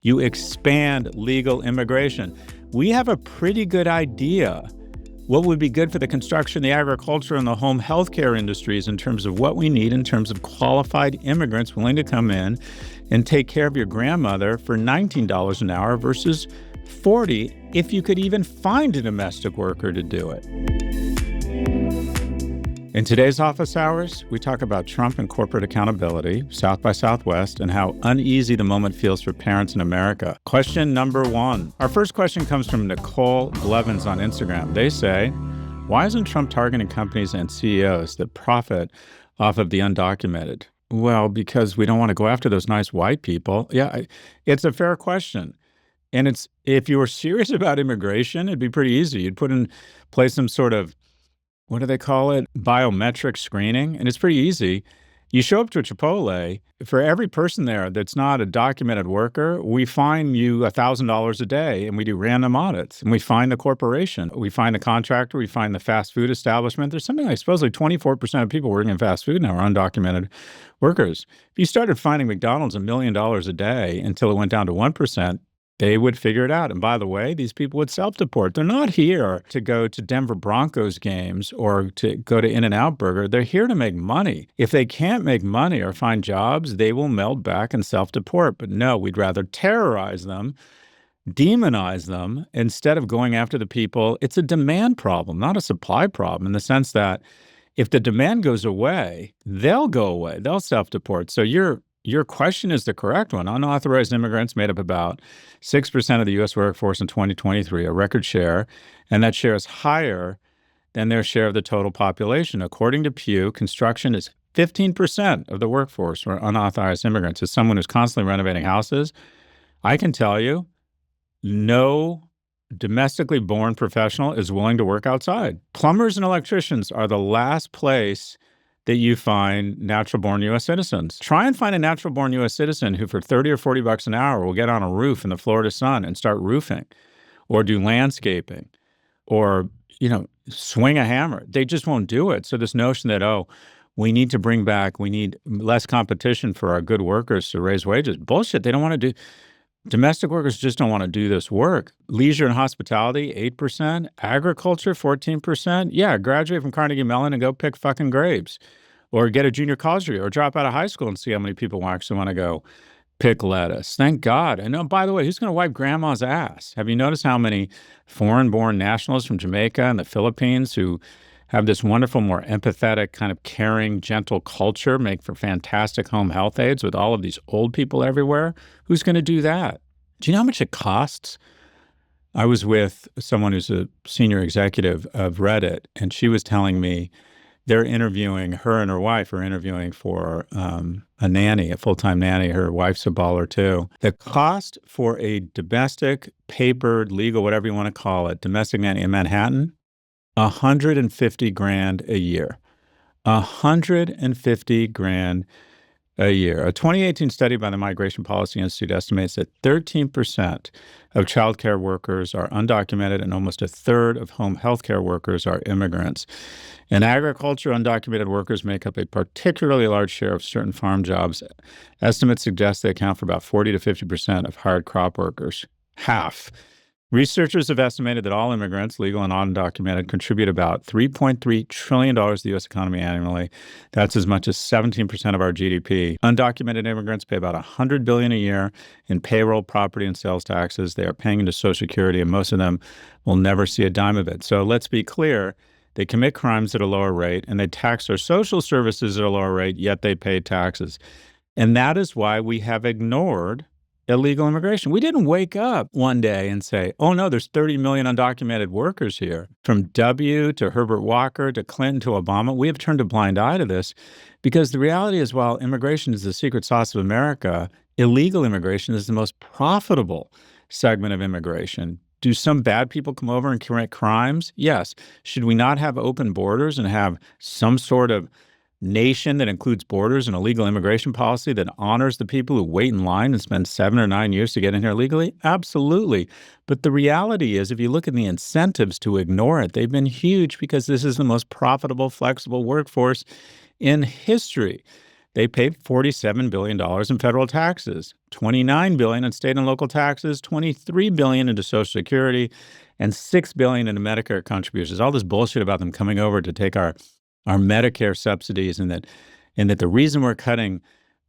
You expand legal immigration. We have a pretty good idea what would be good for the construction, the agriculture, and the home healthcare industries in terms of what we need in terms of qualified immigrants willing to come in and take care of your grandmother for $19 an hour versus $40 if you could even find a domestic worker to do it. In today's office hours, we talk about Trump and corporate accountability, South by Southwest, and how uneasy the moment feels for parents in America. Question number 1. Our first question comes from Nicole Blevins on Instagram. They say, why isn't Trump targeting companies and CEOs that profit off of the undocumented? Well, because we don't want to go after those nice white people. Yeah, it's a fair question. And if you were serious about immigration, it'd be pretty easy. You'd put in place some sort of, what do they call it? Biometric screening. And it's pretty easy. You show up to a Chipotle, for every person there that's not a documented worker, we fine you $1,000 a day and we do random audits. And we find the corporation, we find the contractor, we find the fast food establishment. There's something like supposedly 24% of people working in fast food now are undocumented workers. If you started finding McDonald's $1 million a day until it went down to 1%, they would figure it out. And by the way, these people would self-deport. They're not here to go to Denver Broncos games or to go to In-N-Out Burger. They're here to make money. If they can't make money or find jobs, they will meld back and self-deport. But no, we'd rather terrorize them, demonize them, instead of going after the people. It's a demand problem, not a supply problem, in the sense that if the demand goes away, they'll go away. They'll self-deport. So your question is the correct one. Unauthorized immigrants made up about 6% of the U.S. workforce in 2023, a record share, and that share is higher than their share of the total population. According to Pew, construction is 15% of the workforce for unauthorized immigrants. As someone who's constantly renovating houses, I can tell you, no domestically born professional is willing to work outside. Plumbers and electricians are the last place that you find natural-born U.S. citizens. Try and find a natural-born U.S. citizen who for $30 or $40 an hour will get on a roof in the Florida sun and start roofing or do landscaping or, swing a hammer. They just won't do it. So this notion that, we need less competition for our good workers to raise wages. Bullshit. They don't want to do. Domestic workers just don't want to do this work. Leisure and hospitality, 8%. Agriculture, 14%. Yeah, graduate from Carnegie Mellon and go pick fucking grapes. Or get a junior college degree or drop out of high school and see how many people actually want to go pick lettuce. Thank God. And by the way, who's going to wipe grandma's ass? Have you noticed how many foreign-born nationals from Jamaica and the Philippines who have this wonderful, more empathetic, kind of caring, gentle culture make for fantastic home health aides with all of these old people everywhere? Who's going to do that? Do you know how much it costs? I was with someone who's a senior executive of Reddit, and she was telling me her and her wife are interviewing for a nanny, a full-time nanny. Her wife's a baller too. The cost for a domestic, papered, legal, whatever you want to call it, domestic nanny in Manhattan, $150,000 a year. $150,000 a year. A 2018 study by the Migration Policy Institute estimates that 13% of childcare workers are undocumented and almost a third of home healthcare workers are immigrants. In agriculture, undocumented workers make up a particularly large share of certain farm jobs. Estimates suggest they account for about 40 to 50% of hired crop workers. Half. Researchers have estimated that all immigrants, legal and undocumented, contribute about $3.3 trillion to the U.S. economy annually. That's as much as 17% of our GDP. Undocumented immigrants pay about $100 billion a year in payroll, property, and sales taxes. They are paying into Social Security, and most of them will never see a dime of it. So let's be clear. They commit crimes at a lower rate, and they tax their social services at a lower rate, yet they pay taxes. And that is why we have ignored illegal immigration. We didn't wake up one day and say, oh no, there's 30 million undocumented workers here. From W to Herbert Walker to Clinton to Obama, we have turned a blind eye to this because the reality is while immigration is the secret sauce of America, illegal immigration is the most profitable segment of immigration. Do some bad people come over and commit crimes? Yes. Should we not have open borders and have some sort of nation that includes borders and a legal immigration policy that honors the people who wait in line and spend 7 or 9 years to get in here legally? Absolutely. But the reality is, if you look at the incentives to ignore it, they've been huge because this is the most profitable, flexible workforce in history. They pay $47 billion in federal taxes, $29 billion in state and local taxes, $23 billion into Social Security, and $6 billion into Medicare contributions. All this bullshit about them coming over to take our Medicare subsidies, and that the reason we're cutting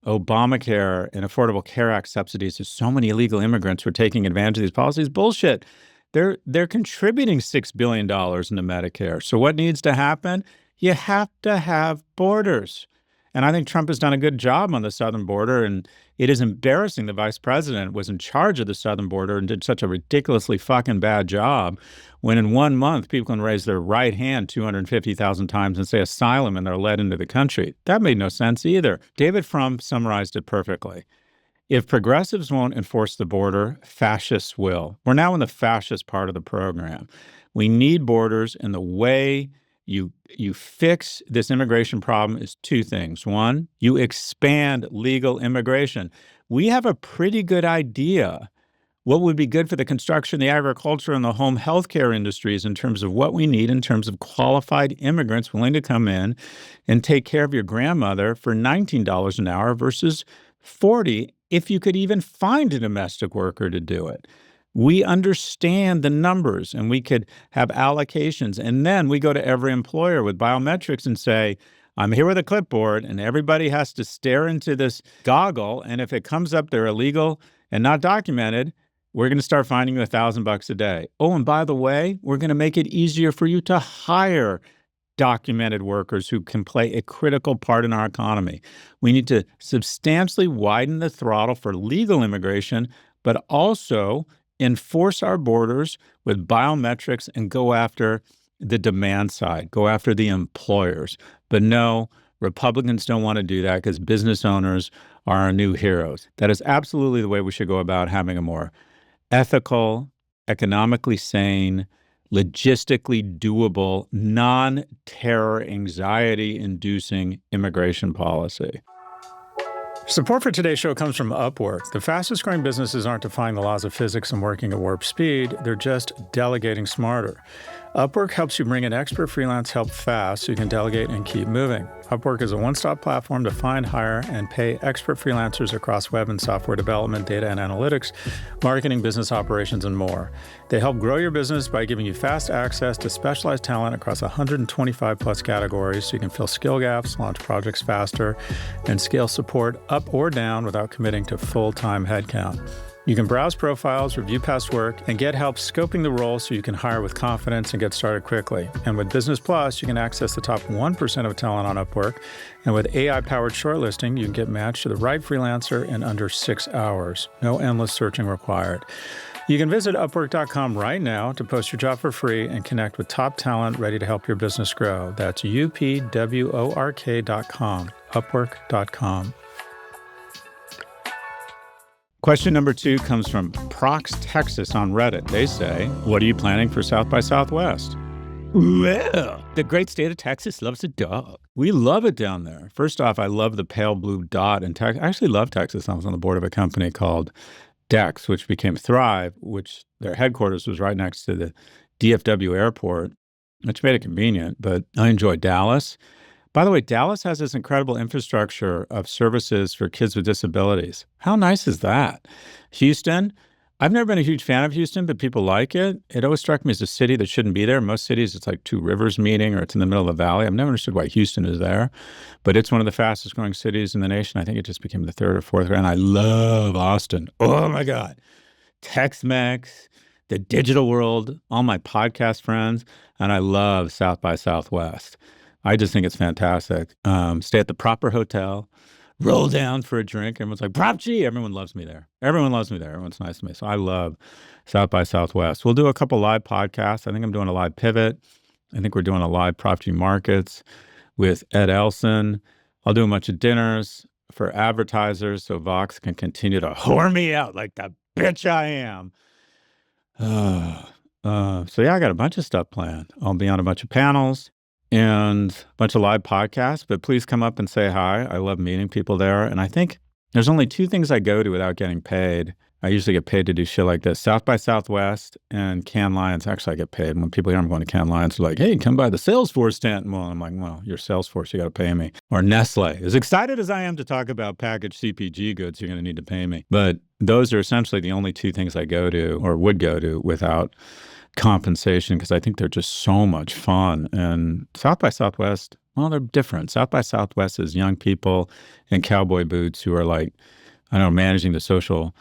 Obamacare and Affordable Care Act subsidies is so many illegal immigrants who are taking advantage of these policies. Bullshit. They're contributing $6 billion into Medicare. So what needs to happen? You have to have borders. And I think Trump has done a good job on the southern border. And it is embarrassing the vice president was in charge of the southern border and did such a ridiculously fucking bad job when in 1 month people can raise their right hand 250,000 times and say asylum and they're led into the country. That made no sense either. David Frum summarized it perfectly. If progressives won't enforce the border, fascists will. We're now in the fascist part of the program. We need borders, and the way you fix this immigration problem is two things. One, you expand legal immigration. We have a pretty good idea what would be good for the construction, the agriculture, and the home healthcare industries in terms of what we need in terms of qualified immigrants willing to come in and take care of your grandmother for $19 an hour versus $40 if you could even find a domestic worker to do it. We understand the numbers, and we could have allocations. And then we go to every employer with biometrics and say, I'm here with a clipboard, and everybody has to stare into this goggle. And if it comes up they're illegal and not documented, we're going to start finding you $1,000 a day. Oh, and by the way, we're going to make it easier for you to hire documented workers who can play a critical part in our economy. We need to substantially widen the throttle for legal immigration, but also enforce our borders with biometrics and go after the demand side, go after the employers. But no, Republicans don't want to do that because business owners are our new heroes. That is absolutely the way we should go about having a more ethical, economically sane, logistically doable, non-terror, anxiety-inducing immigration policy. Support for today's show comes from Upwork. The fastest growing businesses aren't defying the laws of physics and working at warp speed. They're just delegating smarter. Upwork helps you bring in expert freelance help fast so you can delegate and keep moving. Upwork is a one-stop platform to find, hire, and pay expert freelancers across web and software development, data and analytics, marketing, business operations, and more. They help grow your business by giving you fast access to specialized talent across 125 plus categories so you can fill skill gaps, launch projects faster, and scale support up or down without committing to full-time headcount. You can browse profiles, review past work, and get help scoping the role so you can hire with confidence and get started quickly. And with Business Plus, you can access the top 1% of talent on Upwork. And with AI-powered shortlisting, you can get matched to the right freelancer in under 6 hours. No endless searching required. You can visit Upwork.com right now to post your job for free and connect with top talent ready to help your business grow. That's UPWORK.com, Upwork.com. Question number 2 comes from Prox Texas on Reddit. They say, what are you planning for South by Southwest? Well, the great state of Texas loves a dog. We love it down there. First off, I love the pale blue dot in Texas. I actually love Texas. I was on the board of a company called Dex, which became Thrive, which their headquarters was right next to the DFW airport, which made it convenient. But I enjoy Dallas. By the way, Dallas has this incredible infrastructure of services for kids with disabilities. How nice is that? Houston, I've never been a huge fan of Houston, but people like it. It always struck me as a city that shouldn't be there. Most cities, it's like two rivers meeting or it's in the middle of the valley. I've never understood why Houston is there, but it's one of the fastest growing cities in the nation. I think it just became the 3rd or 4th, and I love Austin. Oh my God. Tex-Mex, the digital world, all my podcast friends, and I love South by Southwest. I just think it's fantastic. Stay at the proper hotel, roll down for a drink. Everyone's like, Prof G. Everyone loves me there. Everyone loves me there. Everyone's nice to me. So I love South by Southwest. We'll do a couple live podcasts. I think I'm doing a live pivot. I think we're doing a live Prof G Markets with Ed Elson. I'll do a bunch of dinners for advertisers so Vox can continue to whore me out like the bitch I am. So yeah, I got a bunch of stuff planned. I'll be on a bunch of panels and a bunch of live podcasts, but please come up and say hi. I love meeting people there. And I think there's only 2 things I go to without getting paid. I usually get paid to do shit like this. South by Southwest and Cannes Lions. Actually, I get paid. When people hear I'm going to Cannes Lions, they're like, hey, come by the Salesforce tent. Well, I'm like, well, you're Salesforce. You got to pay me. Or Nestle. As excited as I am to talk about packaged CPG goods, you're going to need to pay me. But those are essentially the only two things I go to or would go to without compensation because I think they're just so much fun. And South by Southwest, well, they're different. South by Southwest is young people in cowboy boots who are like, I don't know, managing the social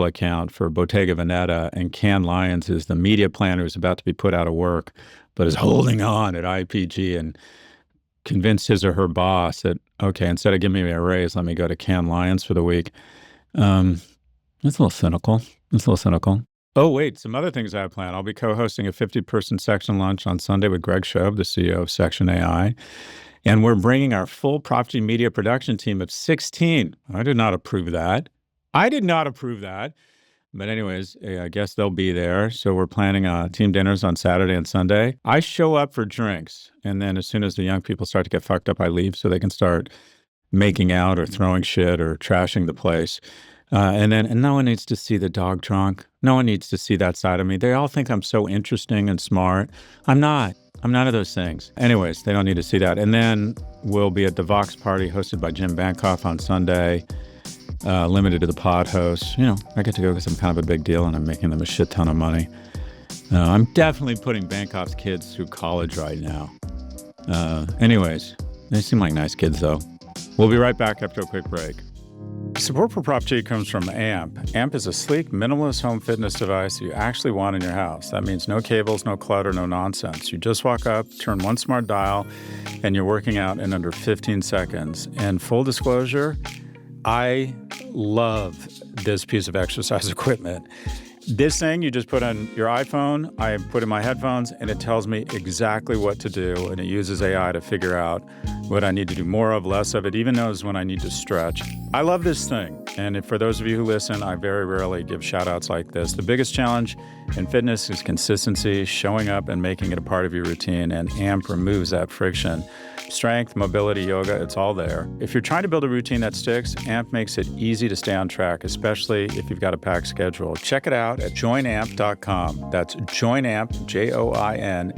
account for Bottega Veneta, and Cannes Lions is the media planner who's about to be put out of work, but is holding on at IPG and convinced his or her boss that, okay, instead of giving me a raise, let me go to Cannes Lions for the week. It's a little cynical. Oh, wait, some other things I have planned. I'll be co-hosting a 50-person Section lunch on Sunday with Greg Shove, the CEO of Section AI. And we're bringing our full Prof G media production team of 16. I did not approve that. But anyways, I guess they'll be there. So we're planning team dinners on Saturday and Sunday. I show up for drinks. And then as soon as the young people start to get fucked up, I leave so they can start making out or throwing shit or trashing the place. And no one needs to see the dog trunk. No one needs to see that side of me. They all think I'm so interesting and smart. I'm not. I'm none of those things. Anyways, they don't need to see that. And then we'll be at the Vox party hosted by Jim Bankoff on Sunday. Limited to the pod hosts. You know, I get to go because I'm kind of a big deal and I'm making them a shit ton of money. I'm definitely putting Bankoff's kids through college right now. Anyways, they seem like nice kids though. We'll be right back after a quick break. Support for Prof G comes from AMP. AMP is a sleek, minimalist home fitness device you actually want in your house. That means no cables, no clutter, no nonsense. You just walk up, turn one smart dial, and you're working out in under 15 seconds. And full disclosure, I love this piece of exercise equipment. This thing you just put on your iPhone, I put in my headphones, and it tells me exactly what to do, and it uses AI to figure out what I need to do more of, less of. It even knows when I need to stretch. I love this thing, and for those of you who listen, I very rarely give shout-outs like this. The biggest challenge in fitness is consistency, showing up and making it a part of your routine, and AMP removes that friction. Strength, mobility, yoga, it's all there. If you're trying to build a routine that sticks, AMP makes it easy to stay on track, especially if you've got a packed schedule. Check it out at joinamp.com. That's joinamp, joinamp.com.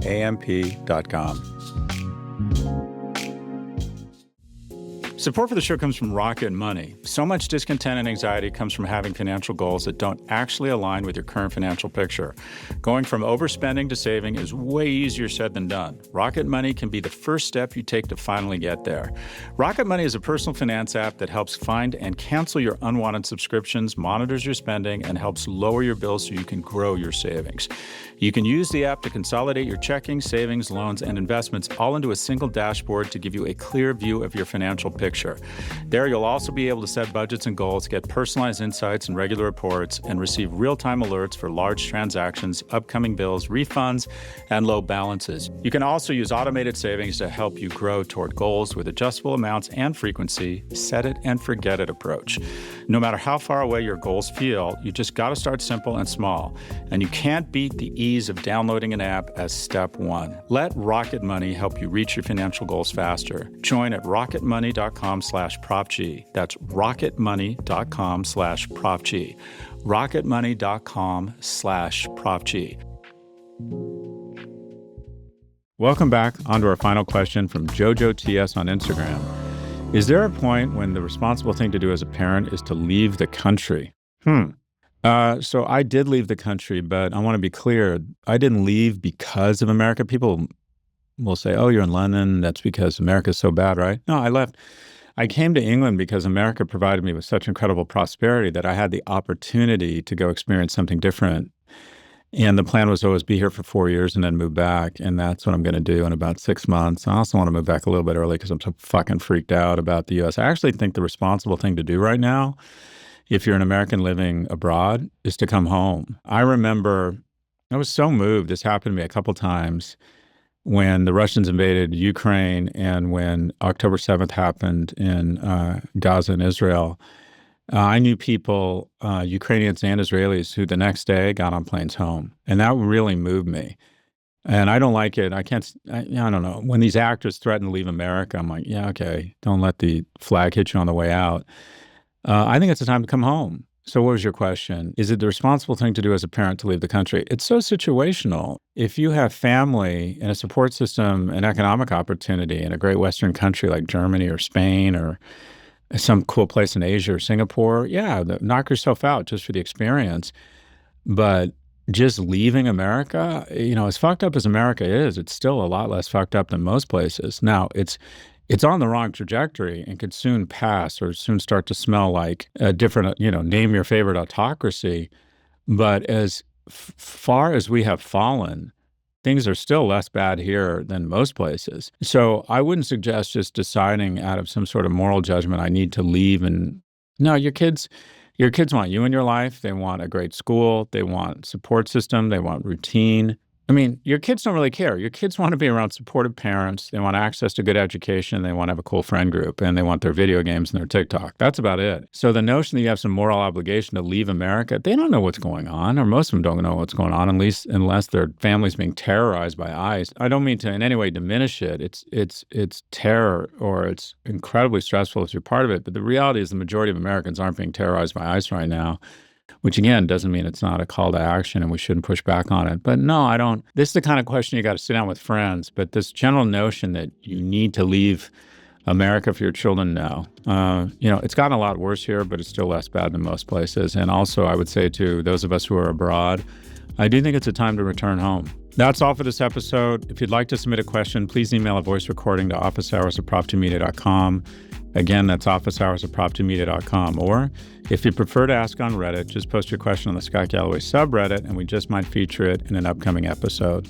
Support for the show comes from Rocket Money. So much discontent and anxiety comes from having financial goals that don't actually align with your current financial picture. Going from overspending to saving is way easier said than done. Rocket Money can be the first step you take to finally get there. Rocket Money is a personal finance app that helps find and cancel your unwanted subscriptions, monitors your spending, and helps lower your bills so you can grow your savings. You can use the app to consolidate your checking, savings, loans, and investments all into a single dashboard to give you a clear view of your financial picture. There, you'll also be able to set budgets and goals, get personalized insights and regular reports, and receive real-time alerts for large transactions, upcoming bills, refunds, and low balances. You can also use automated savings to help you grow toward goals with adjustable amounts and frequency, set it and forget it approach. No matter how far away your goals feel, you just got to start simple and small. And you can't beat the ease of downloading an app as step one. Let Rocket Money help you reach your financial goals faster. Join at rocketmoney.com/ProfG. That's rocketmoney.com/ProfG. rocketmoney.com/ProfG. Welcome back. On to our final question from Jojo TS on Instagram. Is there a point when the responsible thing to do as a parent is to leave the country? So I did leave the country, but I want to be clear. I didn't leave because of America. People will say, oh, you're in London. That's because America's so bad, right? No, I left. I came to England because America provided me with such incredible prosperity that I had the opportunity to go experience something different. And the plan was always be here for 4 years and then move back. And that's what I'm going to do in about 6 months. I also want to move back a little bit early because I'm so fucking freaked out about the U.S. I actually think the responsible thing to do right now, if you're an American living abroad, is to come home. I remember I was so moved. This happened to me a couple times when the Russians invaded Ukraine and when October 7th happened in Gaza and Israel. I knew people, Ukrainians and Israelis, who the next day got on planes home. And that really moved me. And I don't like it. I don't know. When these actors threaten to leave America, I'm like, yeah, okay. Don't let the flag hit you on the way out. I think it's a time to come home. So what was your question? Is it the responsible thing to do as a parent to leave the country? It's so situational. If you have family and a support system and economic opportunity in a great Western country like Germany or Spain or some cool place in Asia or Singapore, yeah, knock yourself out just for the experience. But just leaving America, as fucked up as America is, it's still a lot less fucked up than most places. Now, it's on the wrong trajectory and could soon pass or soon start to smell like a different, name your favorite autocracy. But as far as we have fallen, things are still less bad here than most places. So I wouldn't suggest just deciding out of some sort of moral judgment, I need to leave. And no, your kids want you in your life. They want a great school. They want support system. They want routine. I mean, your kids don't really care. Your kids want to be around supportive parents. They want access to good education. They want to have a cool friend group, and they want their video games and their TikTok. That's about it. So the notion that you have some moral obligation to leave America, they don't know what's going on, or most of them don't know what's going on, at least unless their family's being terrorized by ICE. I don't mean to in any way diminish it. It's terror, or it's incredibly stressful if you're part of it. But the reality is the majority of Americans aren't being terrorized by ICE right now. Which again doesn't mean it's not a call to action and we shouldn't push back on it. But no, I don't. This is the kind of question you got to sit down with friends. But this general notion that you need to leave America for your children, no. It's gotten a lot worse here, but it's still less bad than most places. And also, I would say to those of us who are abroad, I do think it's a time to return home. That's all for this episode. If you'd like to submit a question, please email a voice recording to officehours@prof2media.com. Again, that's officehours@prof2media.com. Or if you prefer to ask on Reddit, just post your question on the Scott Galloway subreddit, and we just might feature it in an upcoming episode.